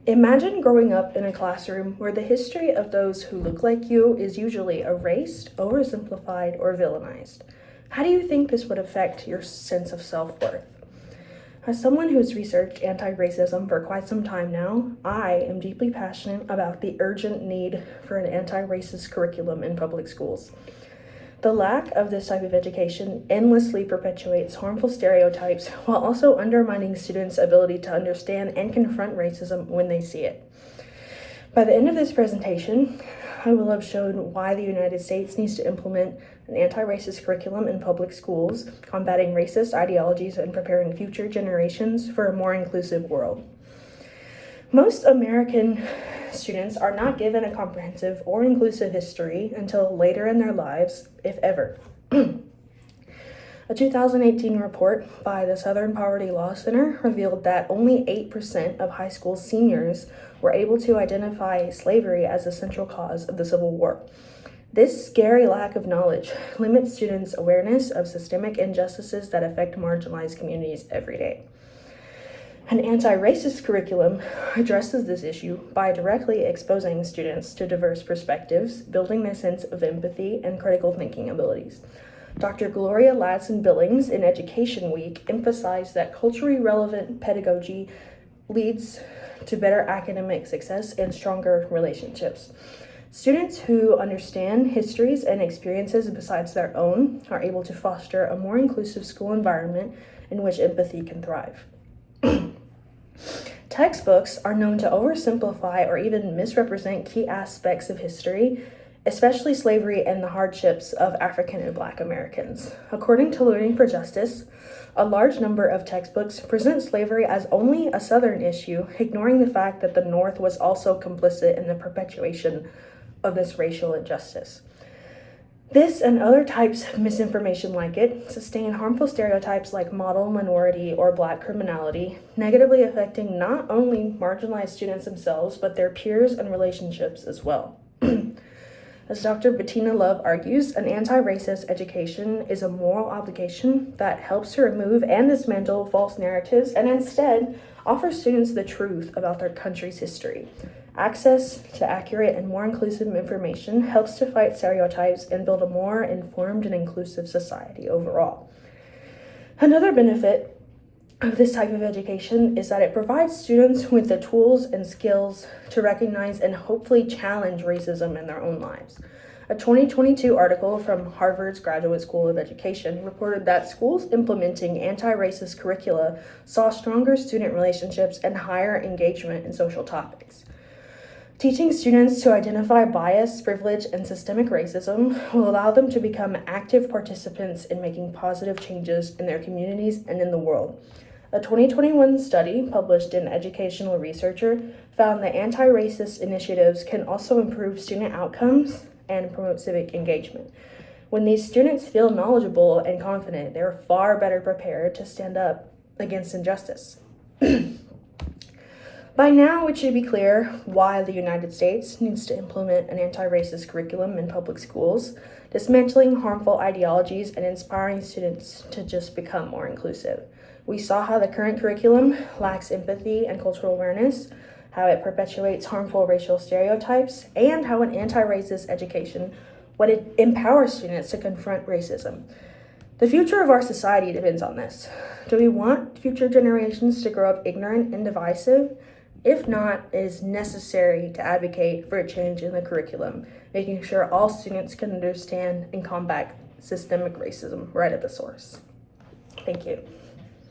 Imagine growing up in a classroom where the history of those who look like you is usually erased, oversimplified, or villainized. How do you think this would affect your sense of self-worth? As someone who's researched anti-racism for quite some time now, I am deeply passionate about the urgent need for an anti-racist curriculum in public schools. The lack of this type of education endlessly perpetuates harmful stereotypes while also undermining students' ability to understand and confront racism when they see it. By the end of this presentation, I will have shown why the United States needs to implement an anti-racist curriculum in public schools, combating racist ideologies and preparing future generations for a more inclusive world. Most American students are not given a comprehensive or inclusive history until later in their lives, if ever. A 2018 report by the Southern Poverty Law Center revealed that only 8% of high school seniors were able to identify slavery as the central cause of the Civil War. This scary lack of knowledge limits students' awareness of systemic injustices that affect marginalized communities every day. An anti-racist curriculum addresses this issue by directly exposing students to diverse perspectives, building their sense of empathy and critical thinking abilities. Dr. Gloria Ladson-Billings in Education Week emphasized that culturally relevant pedagogy leads to better academic success and stronger relationships. Students who understand histories and experiences besides their own are able to foster a more inclusive school environment in which empathy can thrive. Textbooks are known to oversimplify or even misrepresent key aspects of history, especially slavery and the hardships of African and Black Americans. According to Learning for Justice, a large number of textbooks present slavery as only a Southern issue, ignoring the fact that the North was also complicit in the perpetuation of this racial injustice. This and other types of misinformation like it sustain harmful stereotypes like model minority or Black criminality, negatively affecting not only marginalized students themselves, but their peers and relationships as well. As Dr. Bettina Love argues, an anti-racist education is a moral obligation that helps to remove and dismantle false narratives and instead offers students the truth about their country's history. Access to accurate and more inclusive information helps to fight stereotypes and build a more informed and inclusive society overall. Another benefit of this type of education is that it provides students with the tools and skills to recognize and hopefully challenge racism in their own lives. A 2022 article from Harvard's Graduate School of Education reported that schools implementing anti-racist curricula saw stronger student relationships and higher engagement in social topics. Teaching students to identify bias, privilege, and systemic racism will allow them to become active participants in making positive changes in their communities and in the world. A 2021 study published in Educational Researcher found that anti-racist initiatives can also improve student outcomes and promote civic engagement. When these students feel knowledgeable and confident, they're far better prepared to stand up against injustice. By now, it should be clear why the United States needs to implement an anti-racist curriculum in public schools, dismantling harmful ideologies and inspiring students to just become more inclusive. We saw how the current curriculum lacks empathy and cultural awareness, how it perpetuates harmful racial stereotypes, and how an anti-racist education would empower students to confront racism. The future of our society depends on this. Do we want future generations to grow up ignorant and divisive? If not, it is necessary to advocate for a change in the curriculum, making sure all students can understand and combat systemic racism right at the source. Thank you.